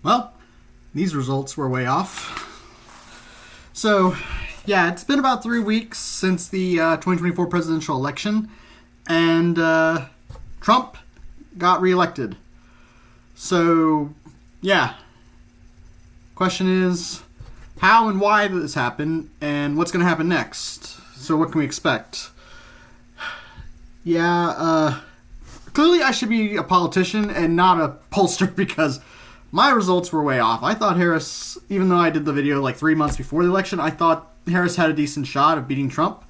Well, these results were way off. So, yeah, it's been about 3 weeks since the 2024 presidential election, and Trump got reelected. So, yeah. Question is, how and why did this happen, and what's going to happen next? So, what can we expect? Yeah, clearly I should be a politician and not a pollster because my results were way off. I thought Harris, even though I did the video like 3 months before the election, I thought Harris had a decent shot of beating Trump.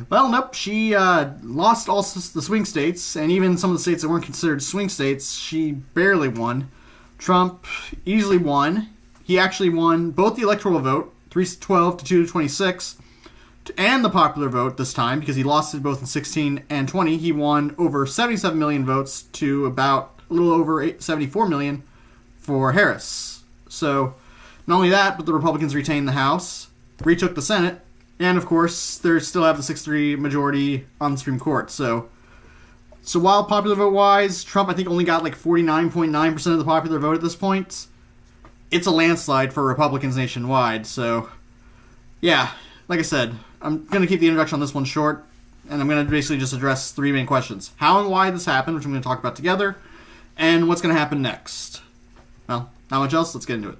Well, nope, she lost all the swing states, and even some of the states that weren't considered swing states, she barely won. Trump easily won. He actually won both the electoral vote, 312 to 226, and the popular vote this time, because he lost it both in 16 and 20. He won over 77 million votes to about a little over 74 million for Harris. So, not only that, but the Republicans retained the House, retook the Senate, and of course, they still have the 6-3 majority on the Supreme Court. So while popular vote wise, Trump I think only got like 49.9% of the popular vote at this point. It's a landslide for Republicans nationwide. So, yeah, like I said, I'm going to keep the introduction on this one short, and I'm going to basically just address 3 main questions. How and why this happened, which I'm going to talk about together, and what's going to happen next. Well, not much else, let's get into it.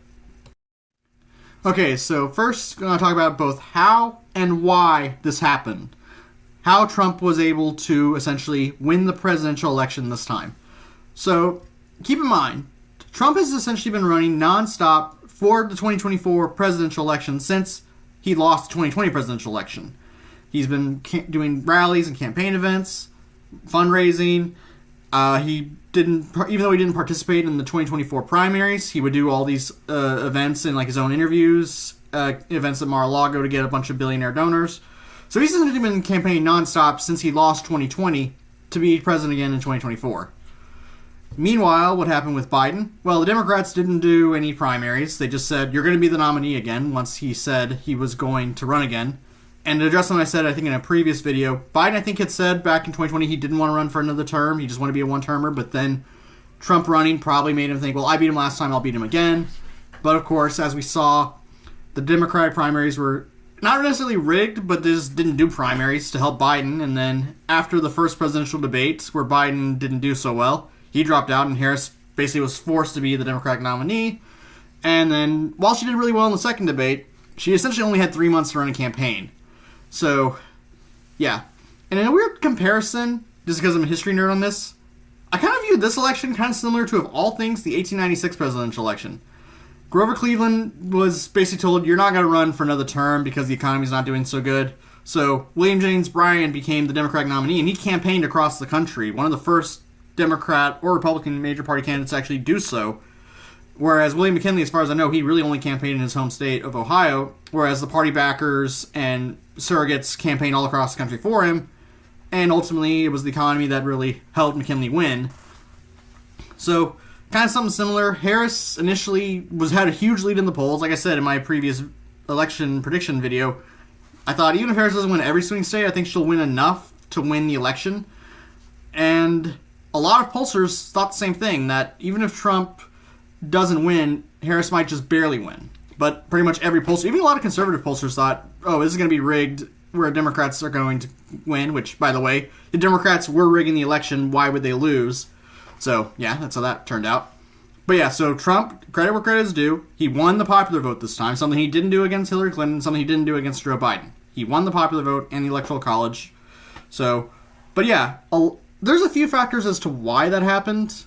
Okay, so first, I'm going to talk about both how and why this happened. How Trump was able to essentially win the presidential election this time. So, keep in mind, Trump has essentially been running nonstop for the 2024 presidential election since he lost the 2020 presidential election. He's been doing rallies and campaign events, fundraising. He didn't, even though he didn't participate in the 2024 primaries, he would do all these events and like his own interviews, events at Mar-a-Lago to get a bunch of billionaire donors. So he's essentially been campaigning nonstop since he lost 2020 to be president again in 2024. Meanwhile, what happened with Biden? Well, the Democrats didn't do any primaries. They just said, you're going to be the nominee again, once he said he was going to run again. And to address what I said, I think in a previous video, Biden, I think, had said back in 2020 he didn't want to run for another term. He just wanted to be a one-termer. But then Trump running probably made him think, well, I beat him last time, I'll beat him again. But of course, as we saw, the Democratic primaries were not necessarily rigged, but they just didn't do primaries to help Biden. And then after the first presidential debate, where Biden didn't do so well, he dropped out, and Harris basically was forced to be the Democratic nominee. And then, while she did really well in the second debate, she essentially only had 3 months to run a campaign. So, yeah. And in a weird comparison, just because I'm a history nerd on this, I kind of viewed this election kind of similar to, of all things, the 1896 presidential election. Grover Cleveland was basically told, you're not going to run for another term because the economy's not doing so good. So, William Jennings Bryan became the Democratic nominee, and he campaigned across the country. One of the first Democrat or Republican major party candidates actually do so. Whereas William McKinley, as far as I know, he really only campaigned in his home state of Ohio, whereas the party backers and surrogates campaigned all across the country for him, and ultimately it was the economy that really helped McKinley win. So, kind of something similar. Harris initially had a huge lead in the polls. Like I said in my previous election prediction video, I thought even if Harris doesn't win every swing state, I think she'll win enough to win the election. And a lot of pollsters thought the same thing, that even if Trump doesn't win, Harris might just barely win. But pretty much every pollster, even a lot of conservative pollsters thought, oh, this is going to be rigged, where Democrats are going to win, which, by the way, the Democrats were rigging the election, why would they lose? So, yeah, that's how that turned out. But yeah, so Trump, credit where credit is due, he won the popular vote this time, something he didn't do against Hillary Clinton, something he didn't do against Joe Biden. He won the popular vote and the Electoral College. So, but yeah, there's a few factors as to why that happened.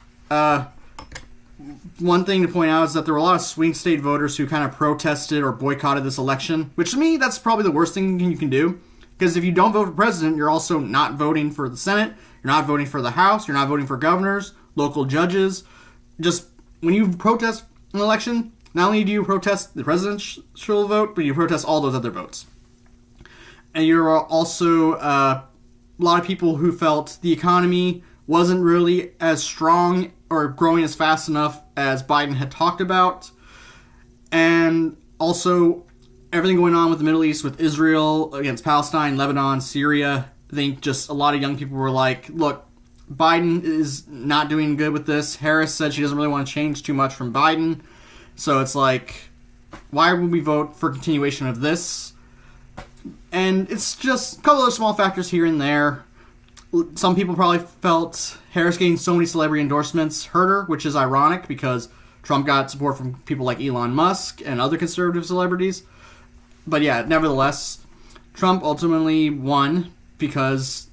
One thing to point out is that there were a lot of swing state voters who kind of protested or boycotted this election, which to me, that's probably the worst thing you can do. Because if you don't vote for president, you're also not voting for the Senate, you're not voting for the House, you're not voting for governors, local judges. Just, when you protest an election, not only do you protest the presidential vote, but you protest all those other votes. And you're also a lot of people who felt the economy wasn't really as strong or growing as fast enough as Biden had talked about. And also everything going on with the Middle East, with Israel against Palestine, Lebanon, Syria. I think just a lot of young people were like, look, Biden is not doing good with this. Harris said she doesn't really want to change too much from Biden. So it's like, why would we vote for continuation of this? And it's just a couple of small factors here and there. Some people probably felt Harris getting so many celebrity endorsements hurt her, which is ironic because Trump got support from people like Elon Musk and other conservative celebrities. But yeah, nevertheless, Trump ultimately won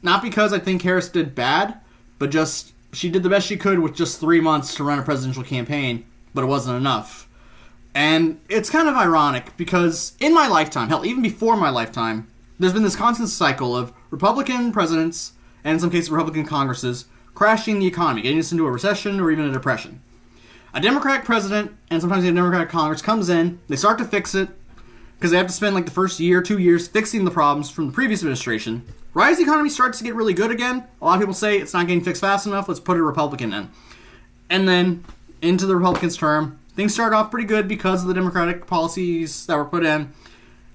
not because I think Harris did bad, but just she did the best she could with just 3 months to run a presidential campaign, but it wasn't enough. And it's kind of ironic because in my lifetime, hell, even before my lifetime, there's been this constant cycle of Republican presidents, and in some cases Republican Congresses, crashing the economy, getting us into a recession or even a depression. A Democratic president, and sometimes a Democratic Congress, comes in, they start to fix it, because they have to spend like the first year, 2 years, fixing the problems from the previous administration. Right as the economy starts to get really good again, a lot of people say it's not getting fixed fast enough, let's put a Republican in. And then, into the Republicans' term, things start off pretty good because of the Democratic policies that were put in,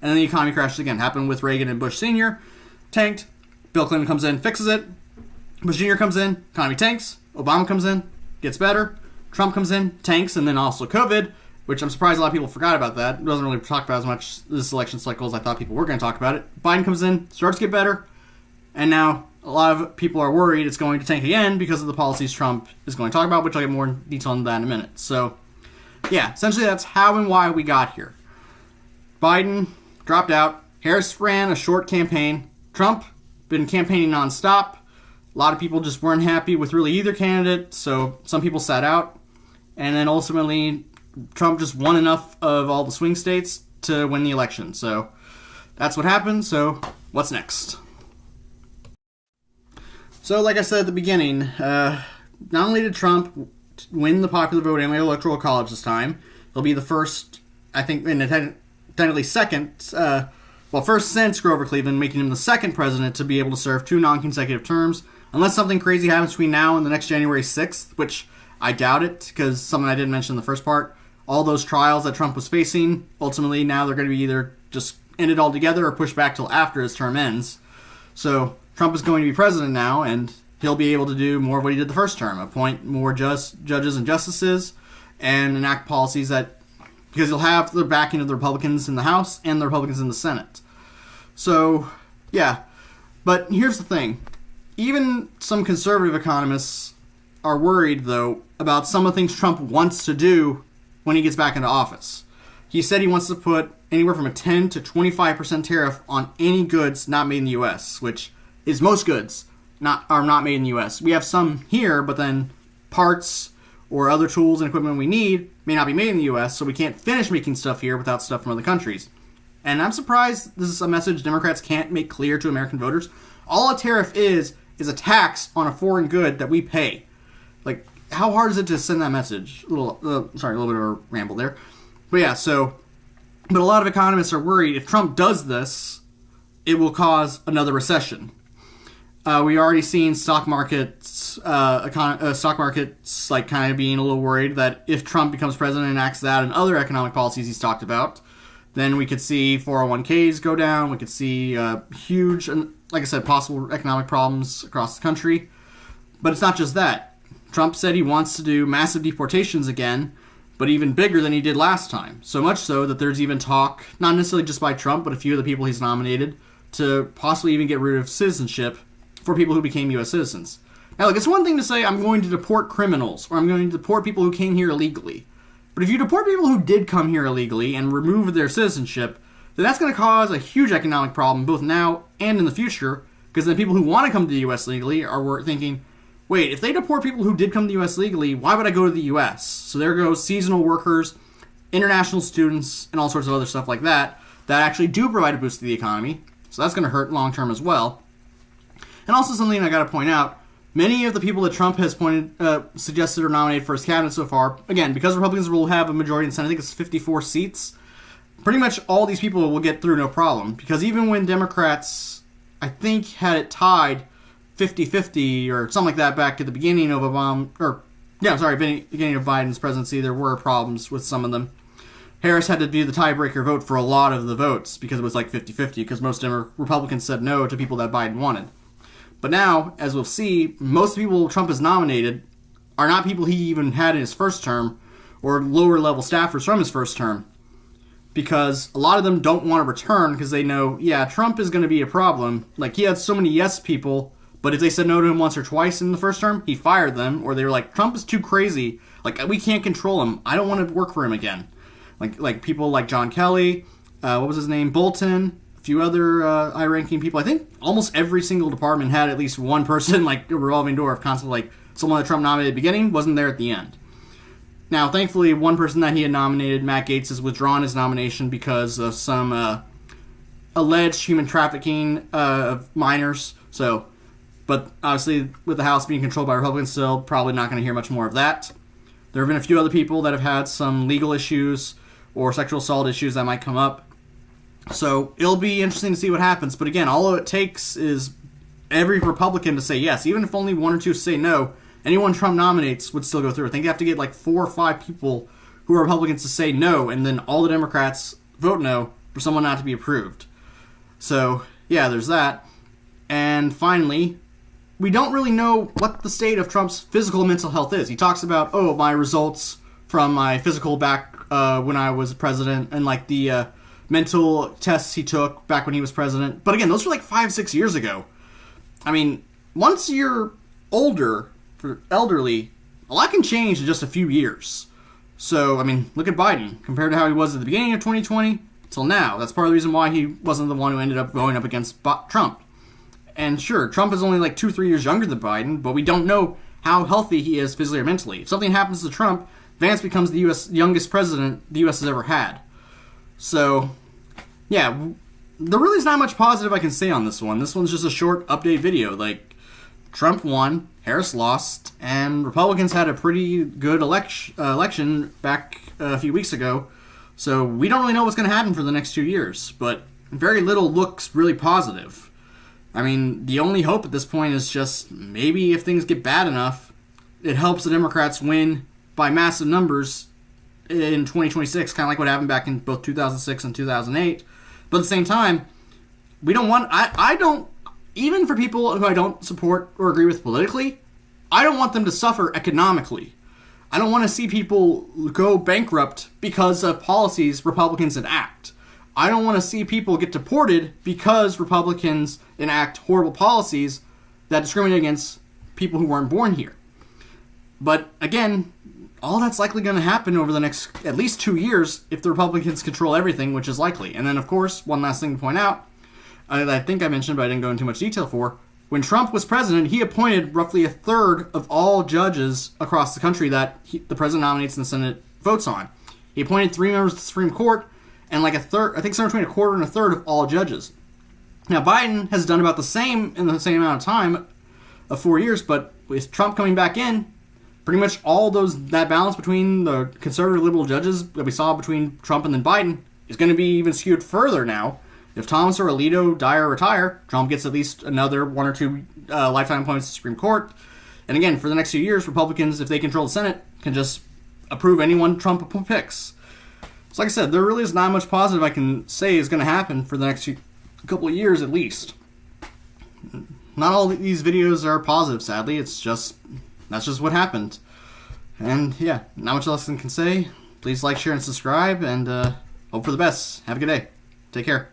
and then the economy crashes again. Happened with Reagan and Bush Sr., tanked. Bill Clinton comes in, fixes it. Bush Jr. comes in, economy tanks. Obama comes in, gets better. Trump comes in, tanks, and then also COVID, which I'm surprised a lot of people forgot about that. It wasn't really talked about as much this election cycle as I thought people were going to talk about it. Biden comes in, starts to get better, and now a lot of people are worried it's going to tank again because of the policies Trump is going to talk about, which I'll get more detail on that in a minute. So, yeah, essentially that's how and why we got here. Biden dropped out. Harris ran a short campaign. Trump been campaigning nonstop. A lot of people just weren't happy with really either candidate, so some people sat out. And then ultimately, Trump just won enough of all the swing states to win the election. So that's what happened. So what's next? So like I said at the beginning, not only did Trump win the popular vote in the Electoral College this time, he'll be the first, I think, and technically second, first since Grover Cleveland, making him the second president to be able to serve 2 non-consecutive terms, unless something crazy happens between now and the next January 6th, which I doubt it, because something I didn't mention in the first part, all those trials that Trump was facing, ultimately now they're going to be either just ended altogether or pushed back till after his term ends. So Trump is going to be president now, and he'll be able to do more of what he did the first term, appoint more judges and justices, and enact policies that, because he'll have the backing of the Republicans in the House and the Republicans in the Senate. So, yeah. But here's the thing. Even some conservative economists are worried, though, about some of the things Trump wants to do when he gets back into office. He said he wants to put anywhere from a 10 to 25% tariff on any goods not made in the U.S., which is most goods are not made in the U.S. We have some here, but then parts or other tools and equipment we need may not be made in the U.S., so we can't finish making stuff here without stuff from other countries. And I'm surprised this is a message Democrats can't make clear to American voters. All a tariff is a tax on a foreign good that we pay. Like, how hard is it to send that message? A little bit of a ramble there. But yeah, but a lot of economists are worried if Trump does this, it will cause another recession. We already seen stock markets like kind of being a little worried that if Trump becomes president and enacts that and other economic policies he's talked about, then we could see 401ks go down. We could see huge, like I said, possible economic problems across the country. But it's not just that. Trump said he wants to do massive deportations again, but even bigger than he did last time. So much so that there's even talk, not necessarily just by Trump, but a few of the people he's nominated, to possibly even get rid of citizenship for people who became U.S. citizens. Now, look, it's one thing to say, I'm going to deport criminals, or I'm going to deport people who came here illegally. But if you deport people who did come here illegally and remove their citizenship, then that's going to cause a huge economic problem, both now and in the future, because then people who want to come to the U.S. legally are thinking, wait, if they deport people who did come to the U.S. legally, why would I go to the U.S.? So there goes seasonal workers, international students, and all sorts of other stuff like that actually do provide a boost to the economy. So that's going to hurt long term as well. And also something I got to point out, many of the people that Trump has suggested or nominated for his cabinet so far, again, because Republicans will have a majority in the Senate, I think it's 54 seats, pretty much all these people will get through no problem. Because even when Democrats, I think, had it tied 50-50 or something like that back at the beginning of beginning of Biden's presidency, there were problems with some of them. Harris had to be the tiebreaker vote for a lot of the votes because it was like 50-50 because most Republicans said no to people that Biden wanted. But now, as we'll see, most people Trump has nominated are not people he even had in his first term or lower level staffers from his first term. Because a lot of them don't want to return because they know, yeah, Trump is going to be a problem. Like, he had so many yes people, but if they said no to him once or twice in the first term, he fired them, or they were like, Trump is too crazy. Like, we can't control him. I don't want to work for him again. Like people like John Kelly, what was his name, Bolton, a few other high-ranking people. I think almost every single department had at least one person, like a revolving door of constantly, like, someone that Trump nominated at the beginning wasn't there at the end. Now, thankfully, one person that he had nominated, Matt Gaetz, has withdrawn his nomination because of some alleged human trafficking of minors. So, but obviously, with the House being controlled by Republicans still, probably not going to hear much more of that. There have been a few other people that have had some legal issues or sexual assault issues that might come up. So, it'll be interesting to see what happens. But again, all it takes is every Republican to say yes. Even if only one or two say no, anyone Trump nominates would still go through. I think you have to get like 4 or 5 people who are Republicans to say no, and then all the Democrats vote no for someone not to be approved. So, yeah, there's that. And finally, we don't really know what the state of Trump's physical and mental health is. He talks about, my results from my physical back when I was president, and like the mental tests he took back when he was president. But again, those were like 5-6 years ago. I mean, once you're older, for elderly, a lot can change in just a few years. So, I mean, look at Biden. Compared to how he was at the beginning of 2020 till now. That's part of the reason why he wasn't the one who ended up going up against Trump. And sure, Trump is only like 2-3 years younger than Biden, but we don't know how healthy he is physically or mentally. If something happens to Trump, Vance becomes the U.S. youngest president the U.S. has ever had. So, yeah, there really is not much positive I can say on this one. This one's just a short update video. Like, Trump won, Harris lost, and Republicans had a pretty good election back a few weeks ago. So we don't really know what's going to happen for the next 2 years, but very little looks really positive. I mean, the only hope at this point is just maybe if things get bad enough, it helps the Democrats win by massive numbers in 2026, kind of like what happened back in both 2006 and 2008. But at the same time, we don't want... I don't... Even for people who I don't support or agree with politically, I don't want them to suffer economically. I don't want to see people go bankrupt because of policies Republicans enact. I don't want to see people get deported because Republicans enact horrible policies that discriminate against people who weren't born here. But again, all that's likely going to happen over the next at least 2 years if the Republicans control everything, which is likely. And then, of course, one last thing to point out, I think I mentioned, but I didn't go into much detail for. When Trump was president, he appointed roughly a third of all judges across the country that the president nominates and the Senate votes on. He appointed 3 members of the Supreme Court and like a third, I think somewhere between a quarter and a third of all judges. Now, Biden has done about the same in the same amount of time of 4 years, but with Trump coming back in, pretty much all that balance between the conservative liberal judges that we saw between Trump and then Biden is going to be even skewed further now. If Thomas or Alito die or retire, Trump gets at least another 1 or 2 lifetime appointments to the Supreme Court. And again, for the next few years, Republicans, if they control the Senate, can just approve anyone Trump picks. So like I said, there really is not much positive I can say is going to happen for the next couple of years at least. Not all these videos are positive, sadly. That's just what happened. And yeah, not much else I can say. Please like, share, and subscribe, and hope for the best. Have a good day. Take care.